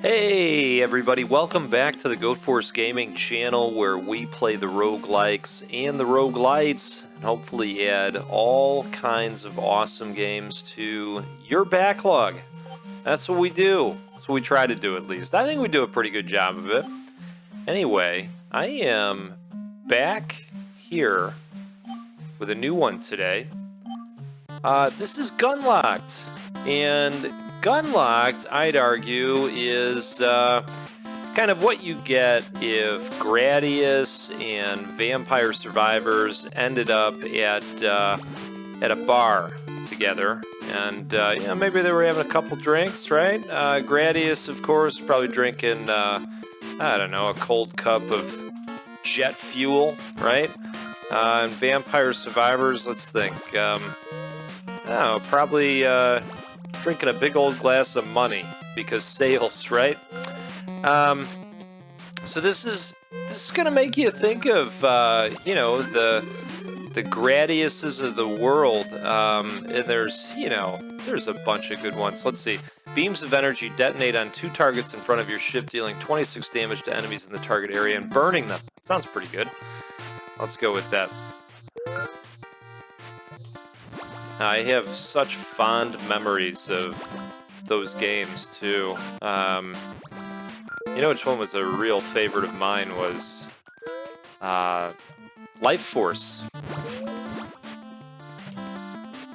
Hey everybody, welcome back to the Goat Force Gaming channel where we play the roguelikes and the roguelites and hopefully add all kinds of awesome games to your backlog. That's what we do. That's what we try to do at least. I think we do a pretty good job of it. Anyway, I am back here with a new one today. This is Gunlocked, and Gunlocked, I'd argue, is kind of what you get if Gradius and Vampire Survivors ended up at a bar together, and maybe they were having a couple drinks, right? Gradius, of course, probably drinking I don't know, a cold cup of jet fuel, right? And Vampire Survivors, let's think. Probably drinking a big old glass of money because sales, right? So this is gonna make you think of the Gradiuses of the world, and there's a bunch of good ones. Let's see. Beams of energy detonate on 2 targets in front of your ship, dealing 26 damage to enemies in the target area and burning them. Sounds pretty good. Let's go with that. I have such fond memories of those games, too. You know which one was a real favorite of mine was Life Force.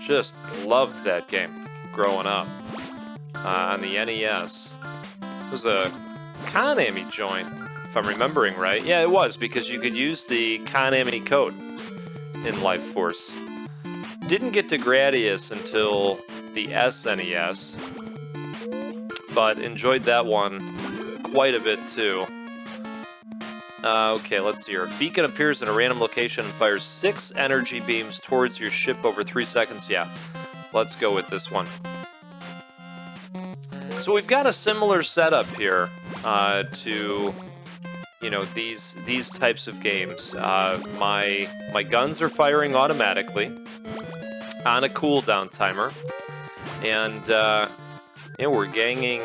Just loved that game growing up on the NES. It was a Konami joint, if I'm remembering right. Yeah, it was, because you could use the Konami code in Life Force. Didn't get to Gradius until the SNES, but enjoyed that one quite a bit too. Okay, let's see here. A beacon appears in a random location and fires 6 energy beams towards your ship over 3 seconds. Yeah, let's go with this one. So we've got a similar setup here to these types of games. My guns are firing automatically on a cooldown timer, and we're gaining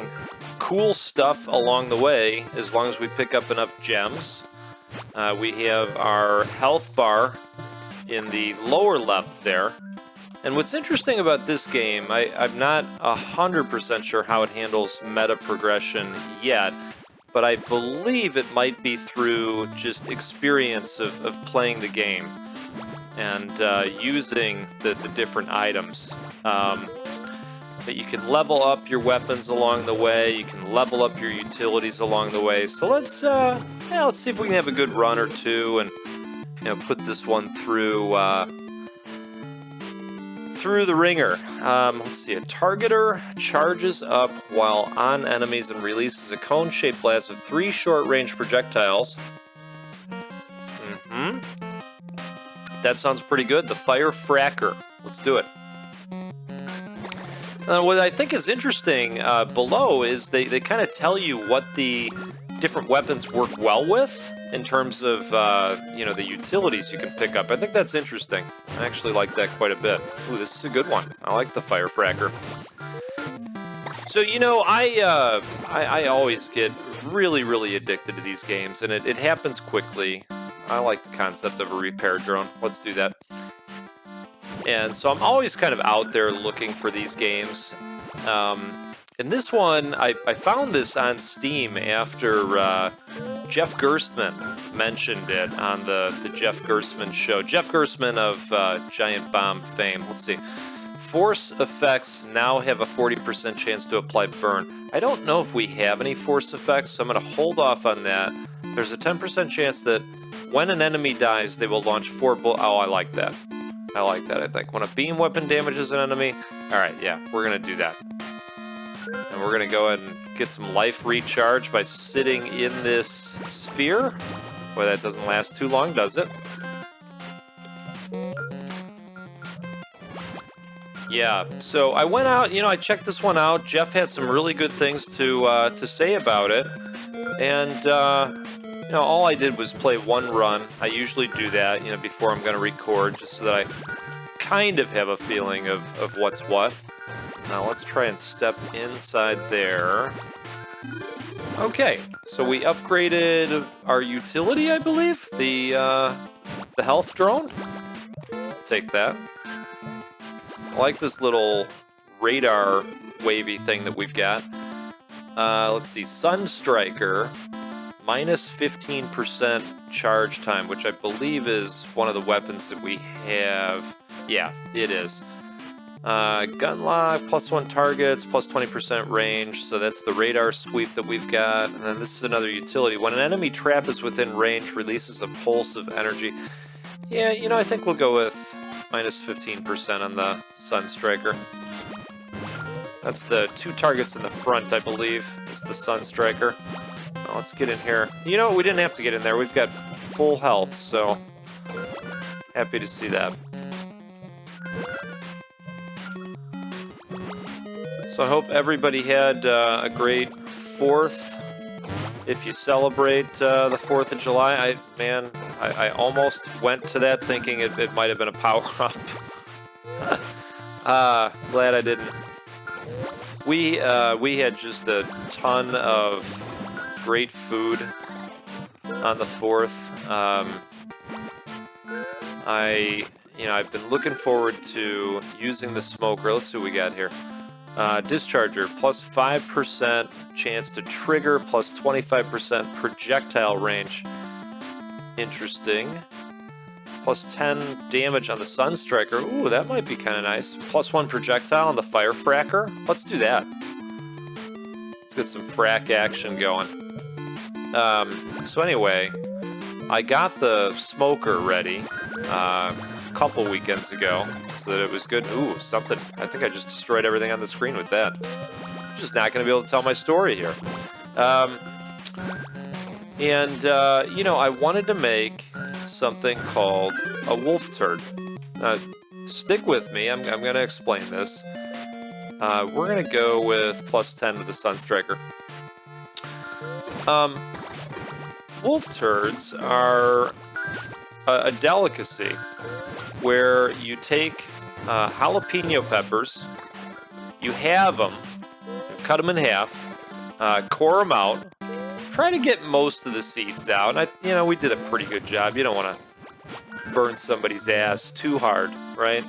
cool stuff along the way as long as we pick up enough gems. We have our health bar in the lower left there, and what's interesting about this game, I'm not 100% sure how it handles meta progression yet, but I believe it might be through just experience of playing the game and using the different items. But you can level up your weapons along the way. You can level up your utilities along the way. So let's see if we can have a good run or two, and put this one through the ringer. Let's see. A targeter charges up while on enemies and releases a cone-shaped blast of 3 short-range projectiles. That sounds pretty good. The Fire Fracker. Let's do it. What I think is interesting below is they kind of tell you what the different weapons work well with in terms of the utilities you can pick up. I think that's interesting. I actually like that quite a bit. Ooh, this is a good one. I like the Fire Fracker. So I always get really addicted to these games, and it happens quickly. I like the concept of a repair drone. Let's do that. And so I'm always kind of out there looking for these games. And this one, I found this on Steam after Jeff Gerstmann mentioned it on the Jeff Gerstmann show. Jeff Gerstmann of Giant Bomb fame. Let's see. Force effects now have a 40% chance to apply burn. I don't know if we have any force effects, so I'm going to hold off on that. There's a 10% chance that when an enemy dies, they will launch 4 bullets. Oh, I like that. I like that, I think. When a beam weapon damages an enemy... Alright, yeah, we're going to do that. And we're going to go ahead and get some life recharge by sitting in this sphere. Boy, that doesn't last too long, does it? Yeah, so I went out, I checked this one out. Jeff had some really good things to say about it. And, all I did was play one run. I usually do that, before I'm going to record, just so that I kind of have a feeling of what's what. Now let's try and step inside there. Okay, so we upgraded our utility, I believe, the health drone. Take that. I like this little radar wavy thing that we've got. Let's see, Sunstriker, minus 15% charge time, which I believe is one of the weapons that we have. Yeah, it is. Gunlocked, plus 1 targets, plus 20% range, so that's the radar sweep that we've got. And then this is another utility. When an enemy trap is within range, releases a pulse of energy. Yeah, you know, I think we'll go with minus 15% on the Sunstriker. That's the 2 targets in the front, I believe, is the Sunstriker. Well, let's get in here. You know, we didn't have to get in there. We've got full health, so happy to see that. So I hope everybody had a great 4th. If you celebrate the 4th of July, I almost went to that thinking it might have been a power-up. Glad I didn't. We had just a ton of great food on the 4th. I've been looking forward to using the smoker. Let's see what we got here. Discharger, plus 5% chance to trigger, plus 25% projectile range. Interesting. Plus 10 damage on the Sunstriker. Ooh, that might be kind of nice. Plus 1 projectile on the Firefracker. Let's do that. Let's get some frack action going. So anyway, I got the smoker ready a couple weekends ago so that it was good. Ooh, something. I think I just destroyed everything on the screen with that. I'm just not going to be able to tell my story here. I wanted to make something called a wolf turd. Stick with me. I'm going to explain this. We're going to go with plus 10 to the Sunstriker. Wolf turds are a delicacy where you take jalapeno peppers, you halve them, cut them in half, core them out, try to get most of the seeds out. And we did a pretty good job. You don't want to burn somebody's ass too hard, right?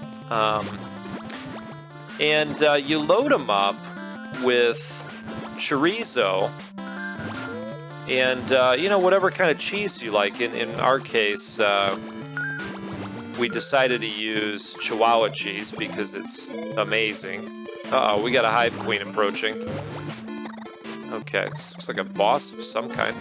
You load them up with chorizo and, whatever kind of cheese you like. In our case, we decided to use Chihuahua cheese because it's amazing. Uh-oh, we got a hive queen approaching. Okay, this looks like a boss of some kind.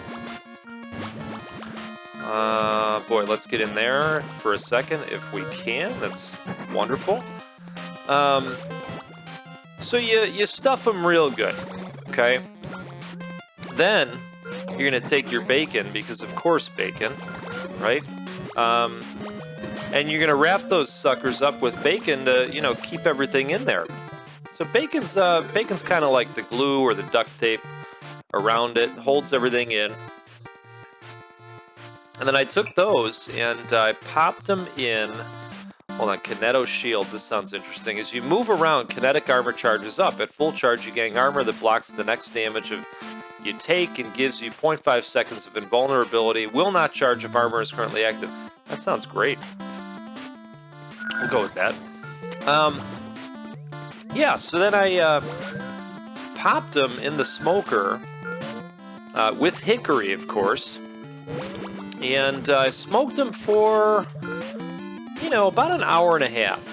Boy, let's get in there for a second if we can. That's wonderful. So you stuff them real good, okay? Then you're gonna take your bacon, because of course bacon, right? And you're gonna wrap those suckers up with bacon to, keep everything in there. So bacon's kind of like the glue or the duct tape around it, holds everything in. And then I took those and I popped them in. Hold on, Kineto Shield. This sounds interesting. As you move around, kinetic armor charges up. At full charge, you gain armor that blocks the next damage you take and gives you 0.5 seconds of invulnerability. Will not charge if armor is currently active. That sounds great. We'll go with that. So then I popped them in the smoker with hickory, of course. And I smoked them for, about an hour and a half.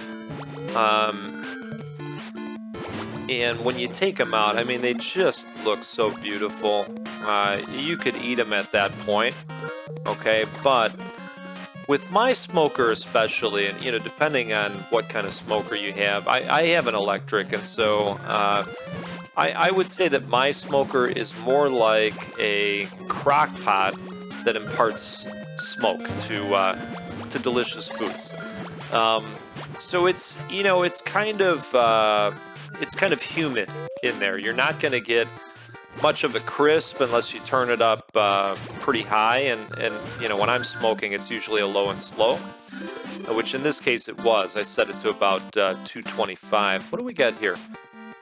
And when you take them out, they just look so beautiful. You could eat them at that point, okay? But with my smoker especially, and, depending on what kind of smoker you have, I have an electric, and so I would say that my smoker is more like a crock pot that imparts smoke to delicious foods. So it's it's kind of humid in there. You're not going to get much of a crisp unless you turn it up pretty high, and when I'm smoking, it's usually a low and slow, which in this case it was. I set it to about 225. What do we got here?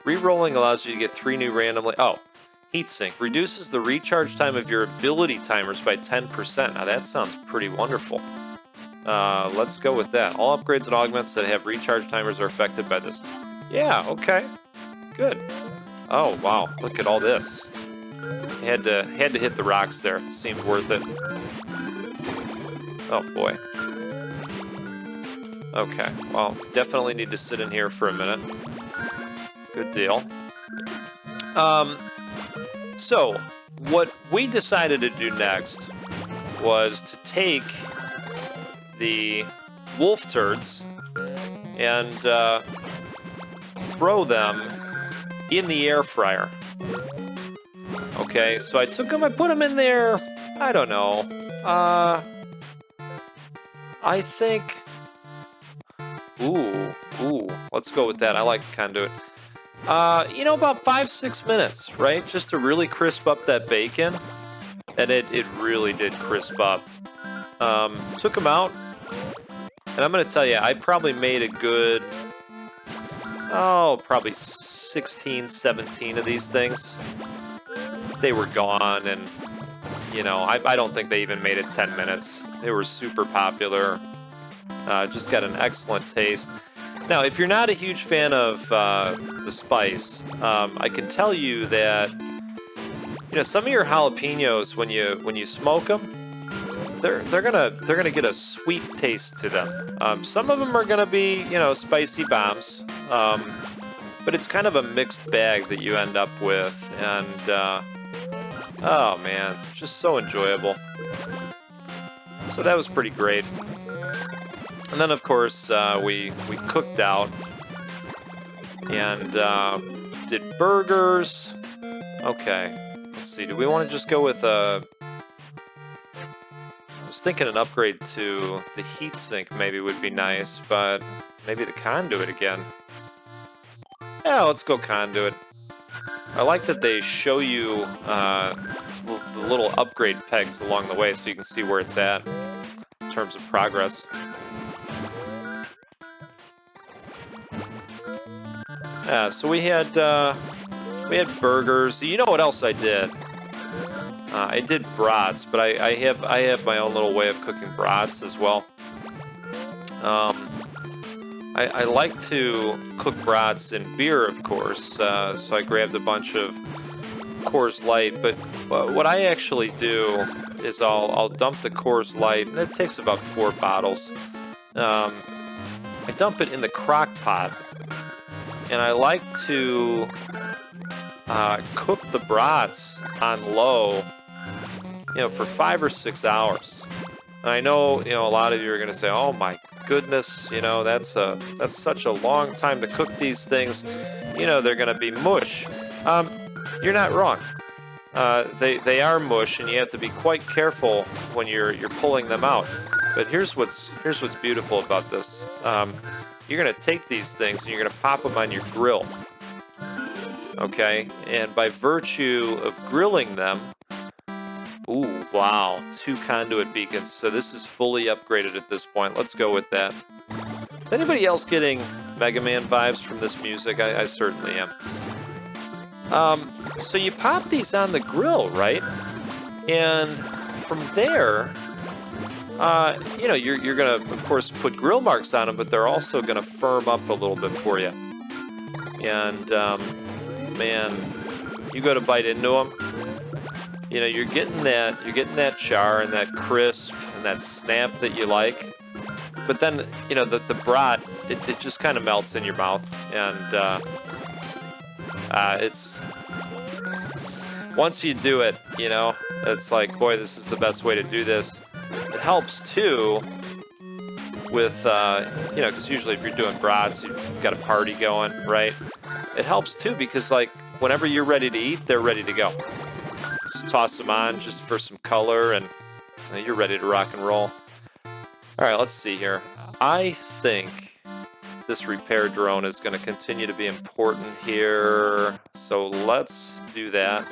Rerolling allows you to get 3 new randomly. Oh, Heatsink reduces the recharge time of your ability timers by 10%. Now that sounds pretty wonderful. Let's go with that. All upgrades and augments that have recharge timers are affected by this. Yeah, okay. Good. Oh, wow. Look at all this. Had to hit the rocks there. Seemed worth it. Oh, boy. Okay. Well, definitely need to sit in here for a minute. Good deal. So, what we decided to do next was to take the wolf turds and throw them in the air fryer. Okay, so I took them, I put them in there, I don't know, I think, ooh, let's go with that. I like the conduit. You know, about 5-6 minutes, right? Just to really crisp up that bacon. And it really did crisp up. Took them out. And I'm going to tell you, I probably made a good, probably 16, 17 of these things. They were gone, and, you know, I don't think they even made it 10 minutes. They were super popular. Just got an excellent taste. Now, if you're not a huge fan of the spice, I can tell you that, you know, some of your jalapenos, when you smoke them, they're gonna get a sweet taste to them. Some of them are gonna be, you know, spicy bombs, but it's kind of a mixed bag that you end up with, and oh man, just so enjoyable. So that was pretty great. And then, of course, we cooked out and did burgers. Okay, let's see. Do we want to just go with I was thinking an upgrade to the heatsink maybe would be nice, but maybe the conduit again. Yeah, let's go conduit. I like that they show you the little upgrade pegs along the way so you can see where it's at in terms of progress. Yeah, so we had burgers. You know what else I did? I did brats, but I have my own little way of cooking brats as well. I like to cook brats in beer, of course. So I grabbed a bunch of Coors Light, but what I actually do is I'll dump the Coors Light, and it takes about 4 bottles. I dump it in the crock pot. And I like to cook the brats on low, you know, for 5 or 6 hours. And I know, you know, a lot of you are going to say, "Oh my goodness, you know, that's such a long time to cook these things. You know, they're going to be mush." You're not wrong. They are mush, and you have to be quite careful when you're pulling them out. But here's what's beautiful about this. You're going to take these things and you're going to pop them on your grill. Okay? And by virtue of grilling them, ooh, wow, 2 conduit beacons. So this is fully upgraded at this point. Let's go with that. Is anybody else getting Mega Man vibes from this music? I certainly am. So you pop these on the grill, right? And from there, you know, you're going to, of course, put grill marks on them, but they're also going to firm up a little bit for you. And, man, you go to bite into them, you know, you're getting that char and that crisp and that snap that you like. But then, you know, the brat, it just kind of melts in your mouth. And it's, once you do it, you know, it's like, boy, this is the best way to do this. It helps, too, with, you know, because usually if you're doing brats, you've got a party going, right? It helps, too, because, like, whenever you're ready to eat, they're ready to go. Just toss them on just for some color, and you're ready to rock and roll. All right, let's see here. I think this repair drone is going to continue to be important here, so let's do that.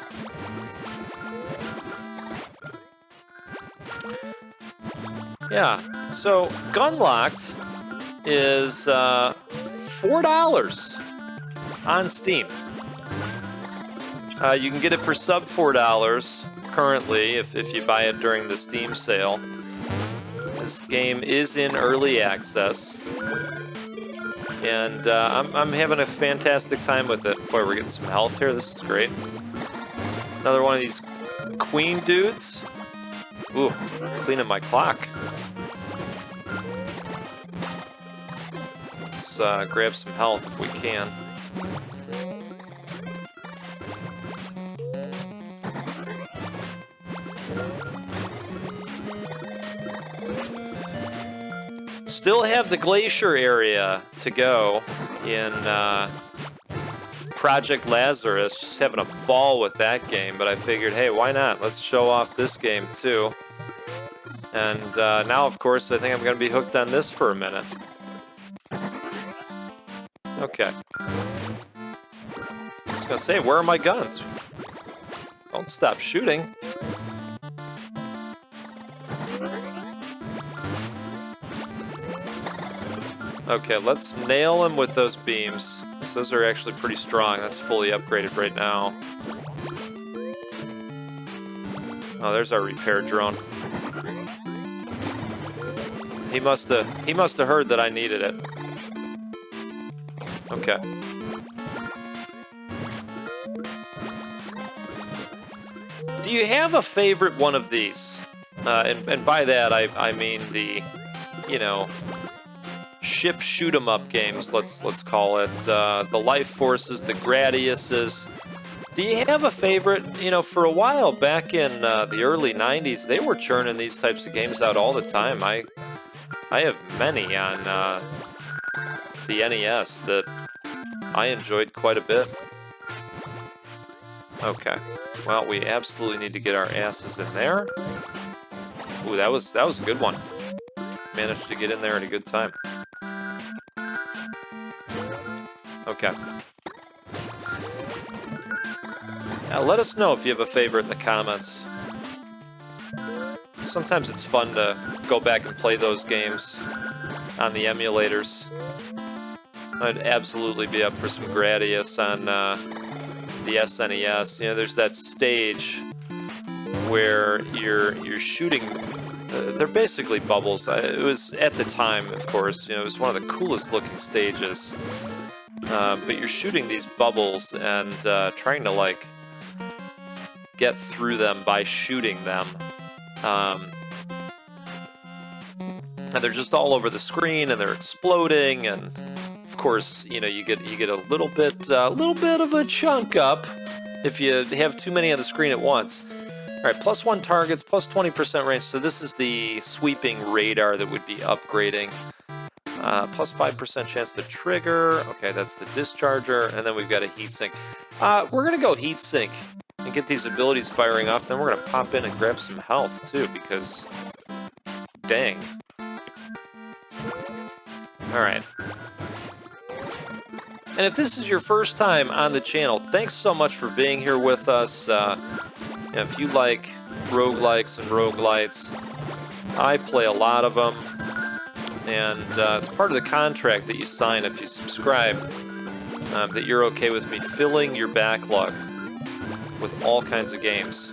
Yeah, so Gunlocked is $4 on Steam. You can get it for sub $4 currently if you buy it during the Steam sale. This game is in early access, and I'm having a fantastic time with it. Boy, we're getting some health here. This is great. Another one of these queen dudes. Ooh, cleaning my clock. Let's grab some health if we can. Still have the glacier area to go in Project Lazarus. Just having a ball with that game, but I figured, hey, why not? Let's show off this game too. And now, of course, I think I'm going to be hooked on this for a minute. Okay. I was going to say, where are my guns? Don't stop shooting. Okay, let's nail him with those beams. Those are actually pretty strong. That's fully upgraded right now. Oh, there's our repair drone. He must have heard that I needed it. Okay. Do you have a favorite one of these? And by that I mean the, you know, ship shoot 'em up games. Let's call it the Life Forces, the Gradiuses. Do you have a favorite? You know, for a while back in the early '90s, they were churning these types of games out all the time. I have many on the NES that I enjoyed quite a bit. Okay, well, we absolutely need to get our asses in there. Ooh, that was a good one. Managed to get in there at a good time. Okay. Now let us know if you have a favorite in the comments. Sometimes it's fun to go back and play those games on the emulators. I'd absolutely be up for some Gradius on the SNES. You know, there's that stage where you're shooting. They're basically bubbles. It was at the time, of course. You know, it was one of the coolest looking stages. But you're shooting these bubbles and trying to like get through them by shooting them. And they're just all over the screen, and they're exploding, and of course, you know, you get a little bit of a chunk up if you have too many on the screen at once. All right, +1 targets, +20% range. So this is the sweeping radar that would be upgrading. +5% chance to trigger. Okay, that's the discharger, and then we've got a heatsink. We're gonna go heatsink and get these abilities firing off. Then we're gonna pop in and grab some health too, because dang. All right. And if this is your first time on the channel, thanks so much for being here with us. If you like roguelikes and roguelites, I play a lot of them. And it's part of the contract that you sign if you subscribe, that you're okay with me filling your backlog with all kinds of games.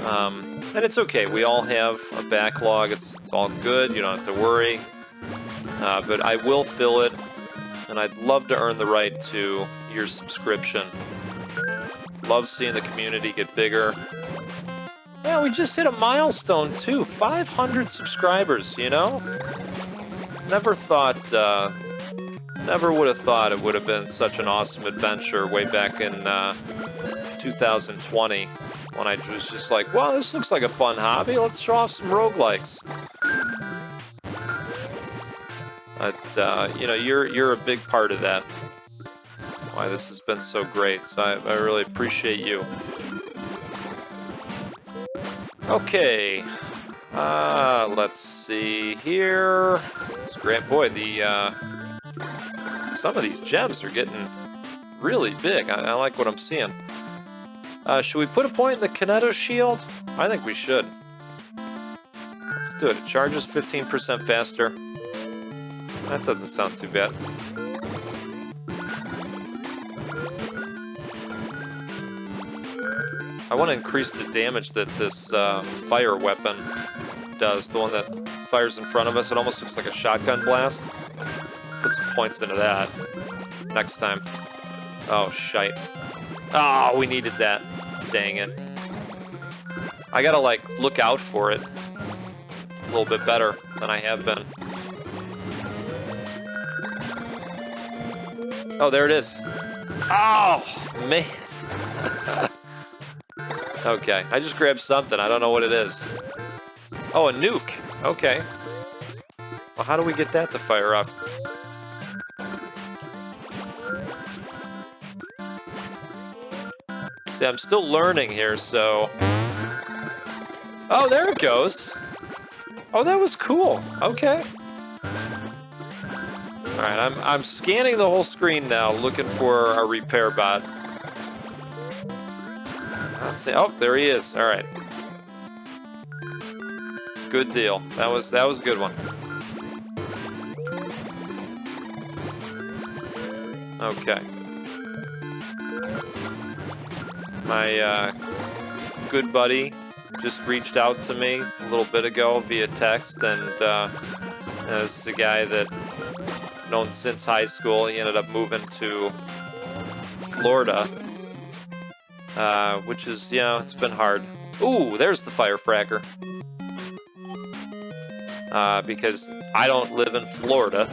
And it's okay. We all have a backlog. It's all good. You don't have to worry. But I will fill it, and I'd love to earn the right to your subscription. Love seeing the community get bigger. Yeah, we just hit a milestone too. 500 subscribers, you know? Never would have thought it would have been such an awesome adventure way back in 2020 when I was just like, well, this looks like a fun hobby. Let's show off some roguelikes. But, you know, you're a big part of that. Why this has been so great. So I really appreciate you. Okay. Let's see here. It's great. Boy, some of these gems are getting really big. I like what I'm seeing. Should we put a point in the Kineto shield? I think we should. Let's do it. It charges 15% faster. That doesn't sound too bad. I want to increase the damage that this fire weapon does. The one that fires in front of us. It almost looks like a shotgun blast. Put some points into that next time. Oh, shite. Oh, we needed that. Dang it. I gotta, like, look out for it a little bit better than I have been. Oh, there it is. Oh, man. Okay, I just grabbed something. I don't know what it is. Oh, a nuke. Okay. Well, how do we get that to fire up? See, I'm still learning here, so... Oh, there it goes. Oh, that was cool. Okay. Alright, I'm scanning the whole screen now, looking for a repair bot. Let's see. Oh, there he is. Alright. Good deal. That was a good one. Okay. My good buddy just reached out to me a little bit ago via text, and this is a guy that I've known since high school. He ended up moving to Florida, which is, you know, it's been hard. Ooh, there's the firefracker. Because I don't live in Florida,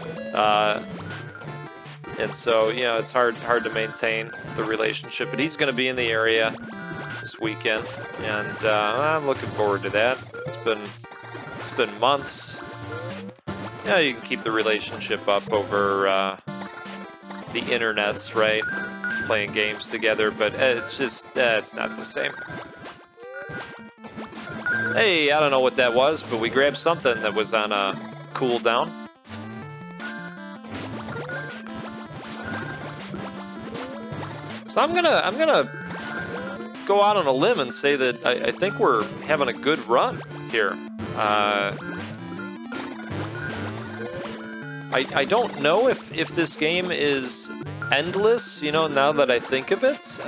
and so, you know, it's hard to maintain the relationship. But he's going to be in the area this weekend, and I'm looking forward to that. It's been months. Yeah, you can keep the relationship up over the internets, right? Playing games together, but it's just it's not the same. Hey, I don't know what that was, but we grabbed something that was on a cooldown. So I'm gonna go out on a limb and say that I think we're having a good run here. I don't know if this game is endless, you know, now that I think of it.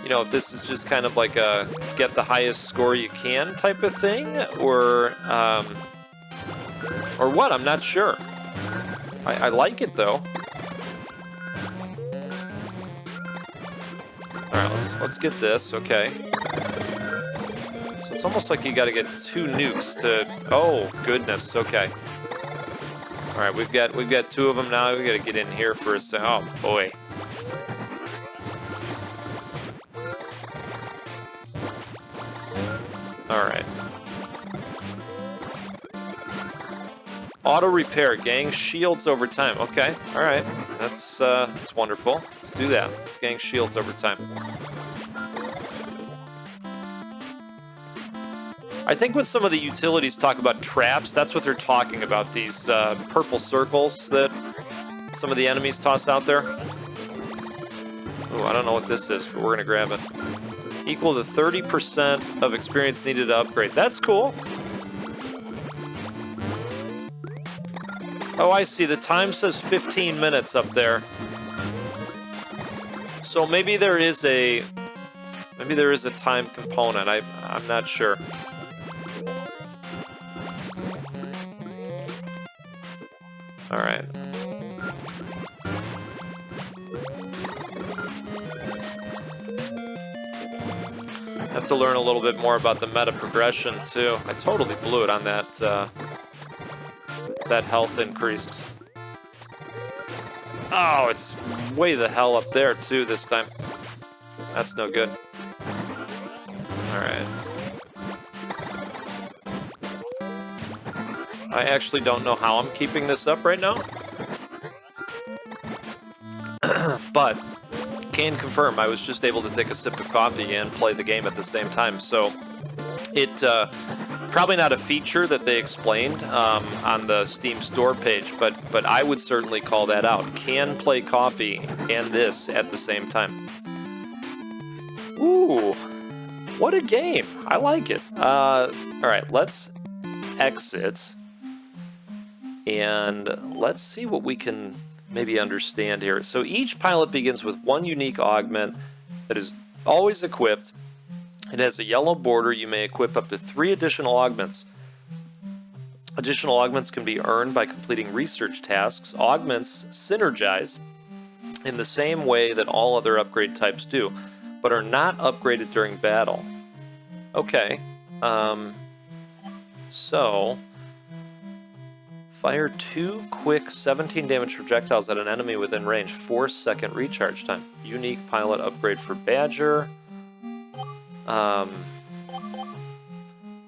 You know, if this is just kind of like a get the highest score you can type of thing, or what, I'm not sure. I like it though. Alright, let's get this, okay. So it's almost like you gotta get 2 nukes to... Oh, goodness, okay. Alright, we've got 2 of them now. We gotta get in here for a second. Oh, boy. Alright. Auto repair, gang shields over time. Okay, alright. That's wonderful. Let's do that. Let's gang shields over time. I think when some of the utilities talk about traps, that's what they're talking about. These purple circles that some of the enemies toss out there. Ooh, I don't know what this is, but we're gonna grab it. Equal to 30% of experience needed to upgrade. That's cool. Oh, I see. The time says 15 minutes up there. So maybe there is a time component. I'm not sure. All right. I have to learn a little bit more about the meta progression too. I totally blew it on that that health increase. Oh, it's way the hell up there too this time. That's no good. All right. I actually don't know how I'm keeping this up right now. But can confirm I was just able to take a sip of coffee and play the game at the same time. So it probably not a feature that they explained on the Steam store page, but I would certainly call that out. Can play coffee and this at the same time. Ooh, what a game. I like it. All right, let's exit. And let's see what we can maybe understand here. So each pilot begins with one unique augment that is Always equipped. It has a yellow border. You may equip up to 3 additional augments. Additional augments can be earned by completing research tasks. Augments synergize in the same way that all other upgrade types do, but are not upgraded during battle. Okay. So, fire 2 quick 17 damage projectiles at an enemy within range. 4-second recharge time. Unique pilot upgrade for Badger.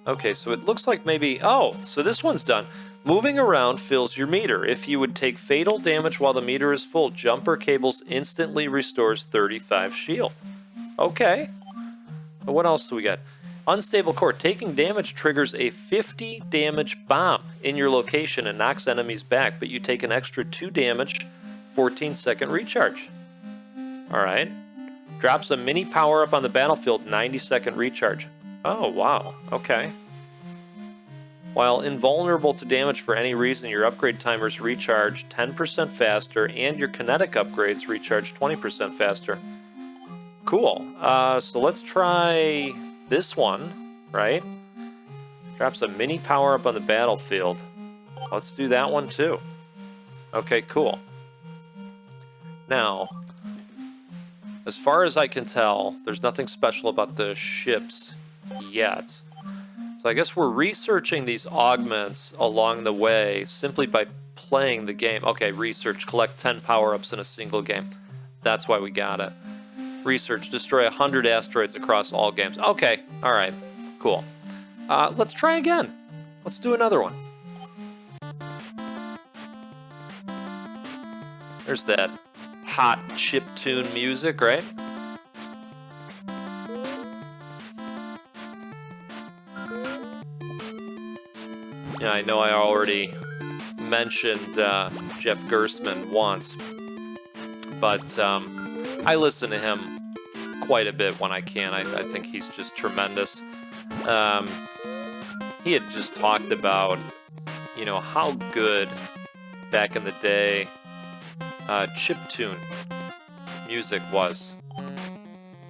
Okay, so it looks like maybe... Oh, so this one's done. Moving around fills your meter. If you would take fatal damage while the meter is full, jumper cables instantly restores 35 shield. Okay. What else do we got? Unstable core. Taking damage triggers a 50 damage bomb in your location and knocks enemies back, but you take an extra 2 damage, 14-second recharge. Alright. Drops a mini power-up on the battlefield, 90-second recharge. Oh, wow. Okay. While invulnerable to damage for any reason, your upgrade timers recharge 10% faster, and your kinetic upgrades recharge 20% faster. Cool. So let's try this one, right? Drops a mini power-up on the battlefield. Let's do that one, too. Okay, cool. Now, as far as I can tell, there's nothing special about the ships yet. So I guess we're researching these augments along the way simply by playing the game. Okay, research, collect 10 power-ups in a single game. That's why we got it. Research, destroy 100 asteroids across all games. Okay, alright, cool. Let's try again. Let's do another one. There's that hot chiptune music, right? Yeah, I know I already mentioned Jeff Gerstmann once, but I listen to him quite a bit when I can. I think he's just tremendous. He had just talked about, you know, how good back in the day chiptune music was.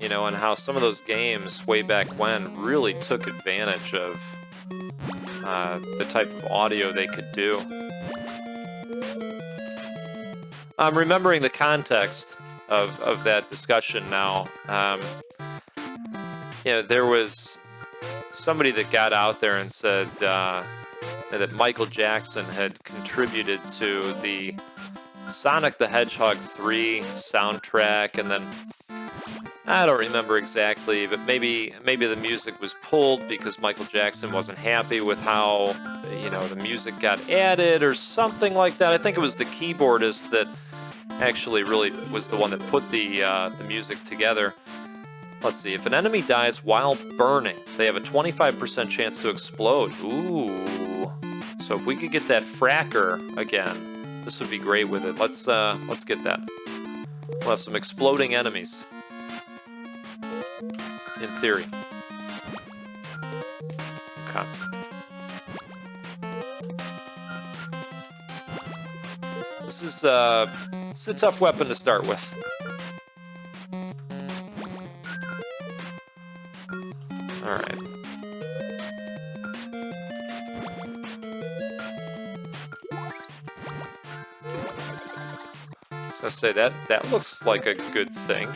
You know, and how some of those games way back when really took advantage of the type of audio they could do. I'm remembering the context of that discussion now. You know, there was somebody that got out there and said that Michael Jackson had contributed to the Sonic the Hedgehog 3 soundtrack, and then I don't remember exactly, but maybe the music was pulled because Michael Jackson wasn't happy with how, you know, the music got added or something like that. I think it was the keyboardist that actually really was the one that put the music together. Let's see. If an enemy dies while burning, they have a 25% chance to explode. Ooh. So if we could get that fracker again, this would be great with it. Let's get that. We'll have some exploding enemies. In theory. Okay. This is a tough weapon to start with. Alright. I was gonna say that looks like a good thing.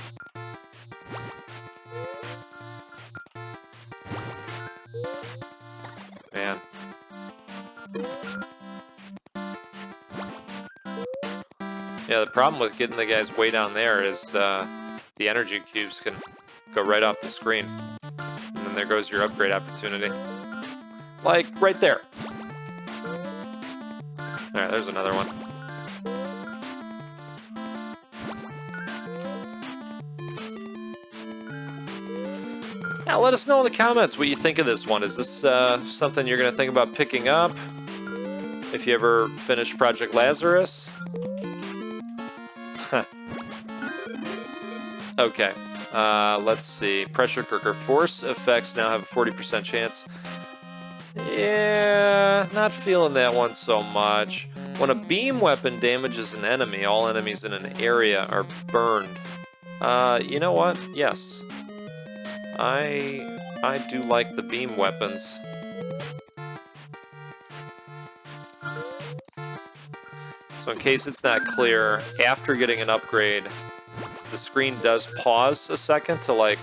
Man. Yeah, the problem with getting the guys way down there is the energy cubes can go right off the screen. And then there goes your upgrade opportunity. Like, right there. Alright, there's another one. Now, let us know in the comments what you think of this one. Is this something you're going to think about picking up? If you ever finish Project Lazarus? Okay. Let's see. Pressure cooker. Force effects now have a 40% chance. Yeah, not feeling that one so much. When a beam weapon damages an enemy, all enemies in an area are burned. You know what? Yes. I do like the beam weapons. So in case it's not clear, after getting an upgrade, the screen does pause a second to like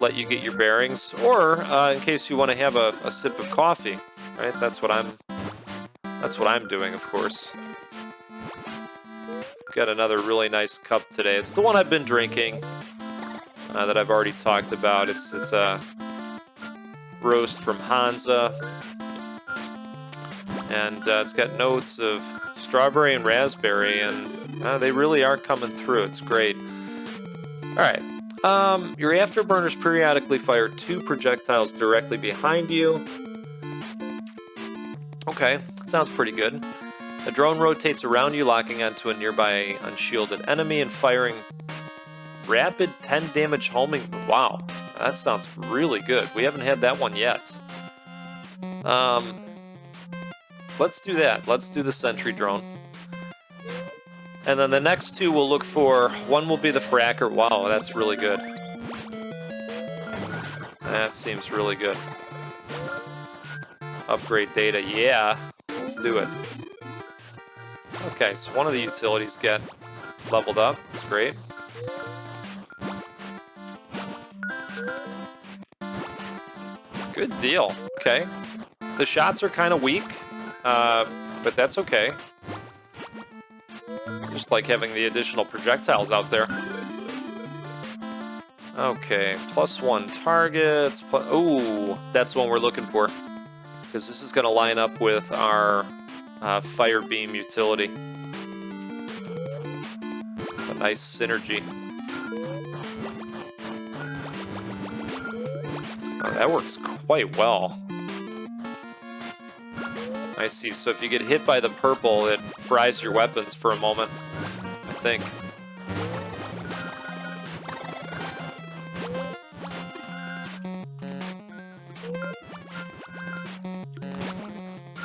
let you get your bearings, or in case you want to have a sip of coffee, right? That's what I'm doing, of course. Got another really nice cup today. It's the one I've been drinking that I've already talked about. It's a roast from Hansa, and it's got notes of strawberry and raspberry, and they really are coming through. It's great. All right. Your afterburners periodically fire 2 projectiles directly behind you. Okay, sounds pretty good. A drone rotates around you, locking onto a nearby unshielded enemy and firing rapid 10 damage homing. Wow, that sounds really good. We haven't had that one yet. Let's do that. Let's do the sentry drone. And then the next 2 we'll look for, one will be the fracker. Wow, that's really good. That seems really good. Upgrade data, yeah. Let's do it. Okay, so one of the utilities get leveled up. That's great. Good deal. Okay. The shots are kind of weak, but that's okay. Just like having the additional projectiles out there. Okay, +1 targets. Ooh, that's the one we're looking for. Because this is going to line up with our fire beam utility. A nice synergy. Oh, that works quite well. I see. So if you get hit by the purple, it fries your weapons for a moment, I think.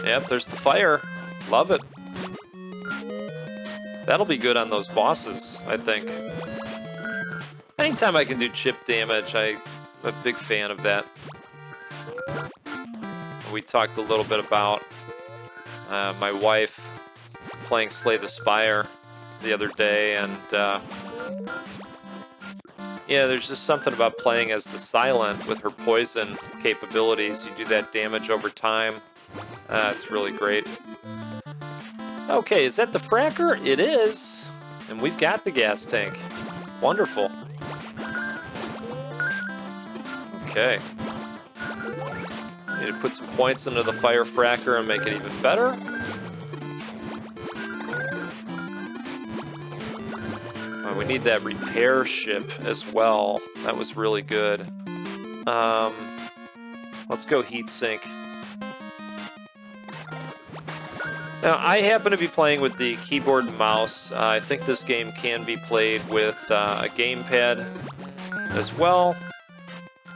Yep, there's the fire. Love it. That'll be good on those bosses, I think. Anytime I can do chip damage, I'm a big fan of that. We talked a little bit about my wife playing Slay the Spire the other day, and yeah, there's just something about playing as the Silent with her poison capabilities. You do that damage over time. It's really great. Okay, is that the fracker? It is. And we've got the gas tank. Wonderful. Okay. Need to put some points into the fire fracker and make it even better. We need that repair ship as well. That was really good. Let's go heatsink. Now, I happen to be playing with the keyboard and mouse. I think this game can be played with a gamepad as well.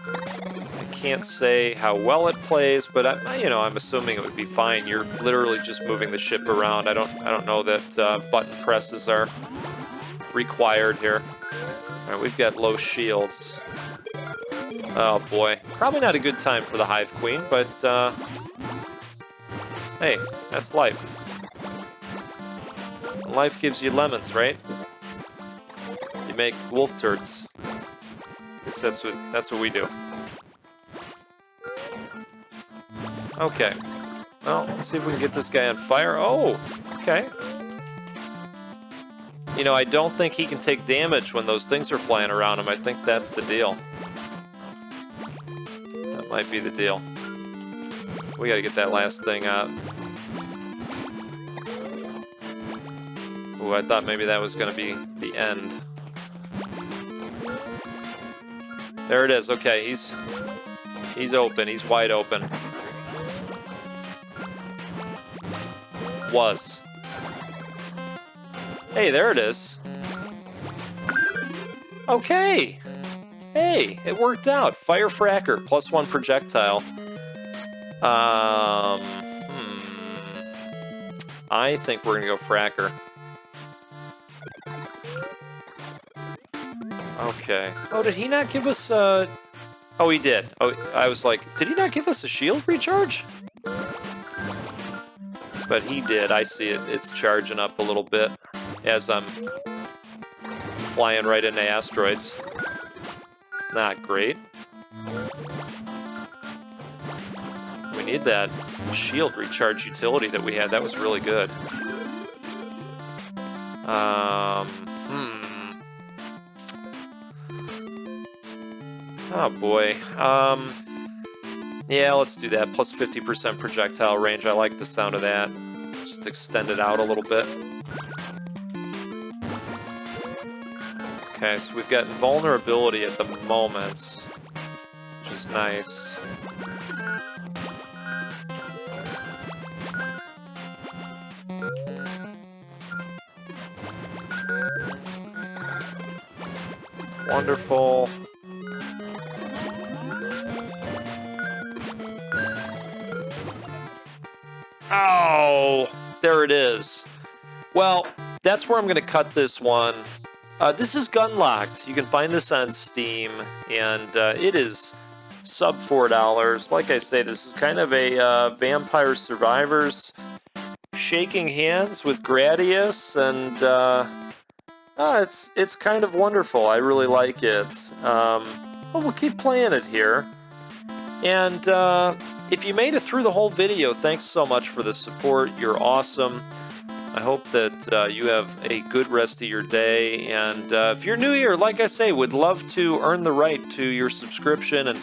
I can't say how well it plays, but I'm assuming it would be fine. You're literally just moving the ship around. I don't know that button presses are required here. All right, we've got low shields. Oh boy, probably not a good time for the Hive Queen, but hey, that's life. Life gives you lemons, right? You make wolf turds. Guess that's what we do. Okay. Well, let's see if we can get this guy on fire. Oh, okay. You know, I don't think he can take damage when those things are flying around him. I think that's the deal. That might be the deal. We gotta get that last thing out. Ooh, I thought maybe that was gonna be the end. There it is. Okay, he's open. He's wide open. Was. Hey, there it is. Okay. Hey, it worked out. Fire fracker, +1 projectile. I think we're gonna go fracker. Okay. Oh, did he not give us Oh, he did. Oh, I was like, did he not give us a shield recharge? But he did. I see it. It's charging up a little bit as I'm flying right into asteroids. Not great. We need that shield recharge utility that we had. That was really good. Oh boy. Yeah, let's do that. Plus 50% projectile range. I like the sound of that. Just extend it out a little bit. Okay, so we've got invulnerability at the moment, which is nice. Wonderful. Oh, there it is. Well, that's where I'm going to cut this one. This is Gunlocked. You can find this on Steam, and it is sub $4. Like I say, this is kind of a Vampire Survivors shaking hands with Gradius, and it's kind of wonderful. I really like it. Well, we'll keep playing it here. And if you made it through the whole video, thanks so much for the support. You're awesome. I hope that you have a good rest of your day. And if you're new here, like I say, would love to earn the right to your subscription and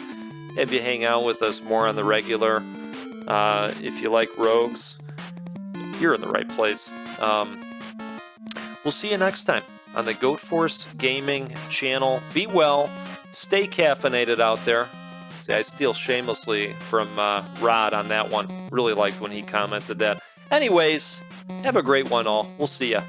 have you hang out with us more on the regular. If you like rogues, you're in the right place. We'll see you next time on the Goat Force Gaming channel. Be well. Stay caffeinated out there. See, I steal shamelessly from Rod on that one. Really liked when he commented that. Anyways, have a great one all. We'll see ya.